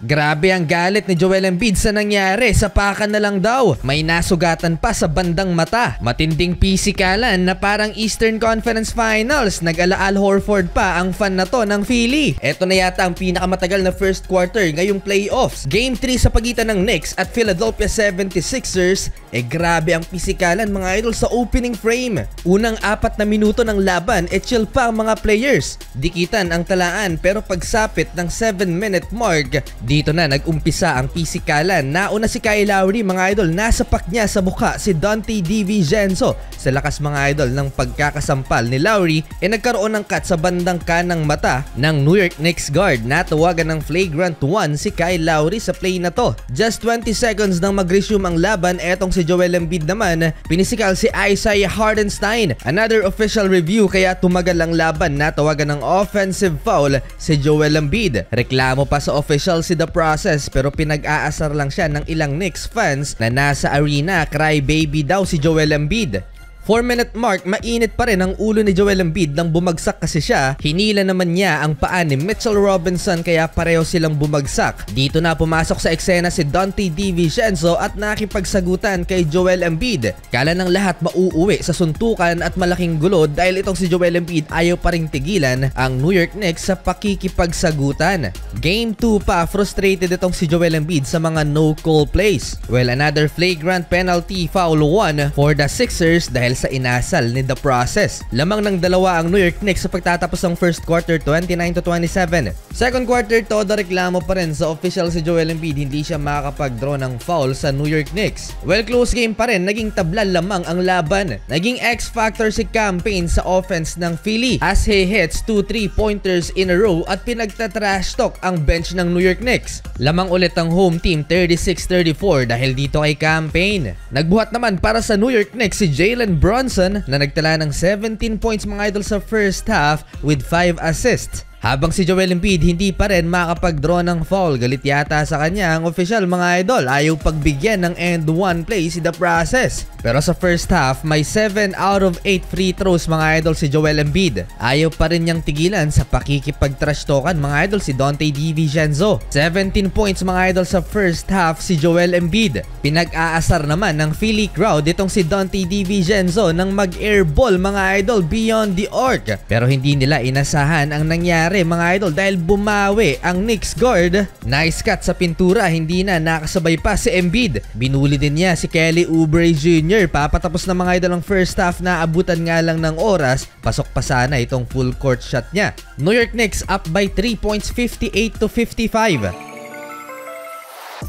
Grabe ang galit ni Joel Embiid sa nangyari, sapakan na lang daw. May nasugatan pa sa bandang mata. Matinding pisikalan na parang Eastern Conference Finals. Nag-ala Al Horford pa ang fan na to ng Philly. Ito na yata ang pinakamatagal na first quarter ngayong playoffs. Game 3 sa pagitan ng Knicks at Philadelphia 76ers. Grabe ang pisikalan mga idol sa opening frame. Unang 4 na minuto ng laban, chill pa ang mga players. Dikitan ang talaan pero pagsapit ng 7-minute mark, dito na nag-umpisa ang pisikalan. Nauna si Kyle Lowry mga idol, nasapak niya sa mukha si Donte DiVincenzo. Sa lakas mga idol ng pagkakasampal ni Lowry, nagkaroon ng cut sa bandang kanang mata ng New York Knicks guard. Natawagan ng flagrant 1 si Kyle Lowry sa play na to. Just 20 seconds nang mag-resume ang laban, etong si Joel Embiid naman, pinisikal si Isaiah Hartenstein. Another official review kaya tumagal ang laban. Natawagan ng offensive foul si Joel Embiid. Reklamo pa sa official si The Process pero pinag-aasar lang siya ng ilang Knicks fans na nasa arena. Cry baby daw si Joel Embiid. 4-minute mark, mainit pa rin ang ulo ni Joel Embiid nang bumagsak kasi siya. Hinila naman niya ang paa ni Mitchell Robinson kaya pareho silang bumagsak. Dito na pumasok sa eksena si Donte DiVincenzo at nakipagsagutan kay Joel Embiid. Kala ng lahat mauuwi sa suntukan at malaking gulo dahil itong si Joel Embiid ayaw pa ring tigilan ang New York Knicks sa pakikipagsagutan. Game 2 pa, frustrated itong si Joel Embiid sa mga no-call plays. Well, another flagrant penalty foul 1 for the Sixers dahil sa inasal ni The Process. Lamang ng dalawa ang New York Knicks sa pagtatapos ng first quarter, 29-27. Second quarter, todo reklamo pa rin sa official si Joel Embiid, hindi siya makakapag-draw ng foul sa New York Knicks. Well, close game pa rin, naging tablan lamang ang laban. Naging X-factor si Cam Payne sa offense ng Philly as he hits 2 3-pointers in a row at pinagtatrash talk ang bench ng New York Knicks. Lamang ulit ang home team, 36-34 dahil dito kay Cam Payne. Nagbuhat naman para sa New York Knicks si Jalen Brunson na nagtala ng 17 points mga idol sa first half with 5 assists. Habang si Joel Embiid hindi pa rin makapag-draw ng foul, galit yata sa kanya ang official mga idol. Ayaw pagbigyan ng end 1 play si The Process. Pero sa first half, may 7 out of 8 free throws mga idol si Joel Embiid. Ayaw pa rin niyang tigilan sa pakikipag-trash talkan mga idol si Donte DiVincenzo. 17 points mga idol sa first half si Joel Embiid. Pinag-aasar naman ng Philly crowd itong si Donte DiVincenzo nang mag-airball mga idol beyond the arc. Pero hindi nila inasahan ang nangyari mga idol dahil bumawi ang Knicks guard. Nice cut sa pintura, hindi na nakasabay pa si Embiid. Binuli din niya si Kelly Oubre Jr. Papatapos na mga idol ang first half na abutan nga lang ng oras. Pasok pa sana itong full court shot niya. New York Knicks up by 3 points, 58-55.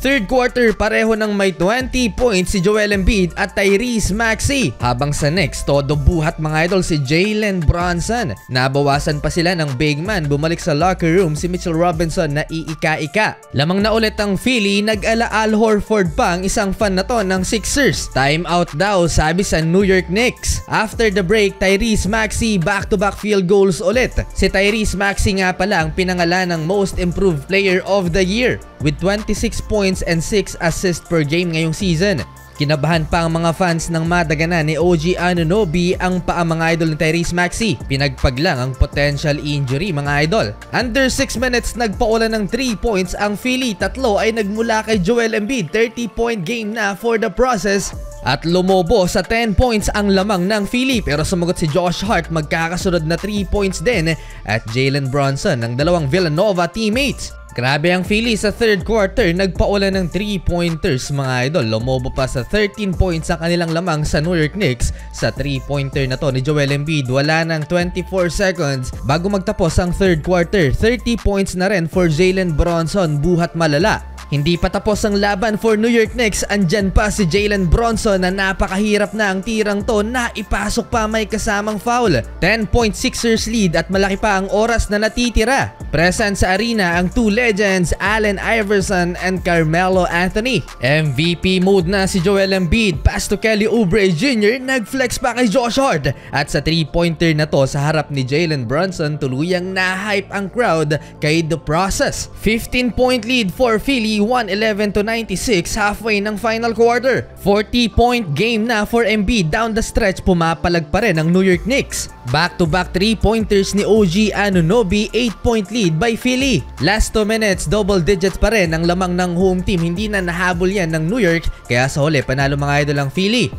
Third quarter, pareho ng may 20 points si Joel Embiid at Tyrese Maxey. Habang sa Knicks, todo buhat mga idol si Jalen Brunson. Nabawasan pa sila ng big man. Bumalik sa locker room si Mitchell Robinson na iika-ika. Lamang na ulit ang Philly, nag-ala Al Horford pa ang isang fan na to ng Sixers. Time out daw, sabi sa New York Knicks. After the break, Tyrese Maxey back-to-back field goals ulit. Si Tyrese Maxey nga pala ang pinangalan ng Most Improved Player of the Year with 26 points and 6 assists per game ngayong season. Kinabahan pa ang mga fans ng madaganan ni OG Anunoby ang paa mga idol ni Tyrese Maxey. Pinagpaglang ang potential injury mga idol. Under 6 minutes nagpaulan ng 3 points ang Philly. 3 ay nagmula kay Joel Embiid. 30-point game na for The Process. At lumobo sa 10 points ang lamang ng Philly pero sumagot si Josh Hart, magkakasunod na 3 points din at Jalen Brunson ng dalawang Villanova teammates. Grabe ang Philly sa third quarter, nagpaulan ng 3-pointers mga idol. Lumobo pa sa 13 points ang kanilang lamang sa New York Knicks. Sa 3-pointer na to ni Joel Embiid, wala ng 24 seconds bago magtapos ang third quarter. 30 points na rin for Jalen Brunson, buhat malala. Hindi pa tapos ang laban for New York Knicks, andyan pa si Jalen Brunson na napakahirap na ang tirang to na ipasok pa may kasamang foul. 10-point Sixers lead at malaki pa ang oras na natitira. Present sa arena ang two legends Allen Iverson and Carmelo Anthony. MVP mode na si Joel Embiid, pass to Kelly Oubre Jr., nag-flex pa kay Josh Hart. At sa 3-pointer na to sa harap ni Jalen Brunson, tuluyang na-hype ang crowd kay The Process. 15-point lead for Philly, 111-96 halfway ng final quarter. 40-point game na for Embiid. Down the stretch, pumapalag pa rin ang New York Knicks. Back-to-back 3-pointers ni OG Anunoby, 8-point lead by Philly. Last 2 minutes, double digits pa rin ang lamang ng home team. Hindi na nahabol yan ng New York, kaya sa huli panalo mga idol ang Philly.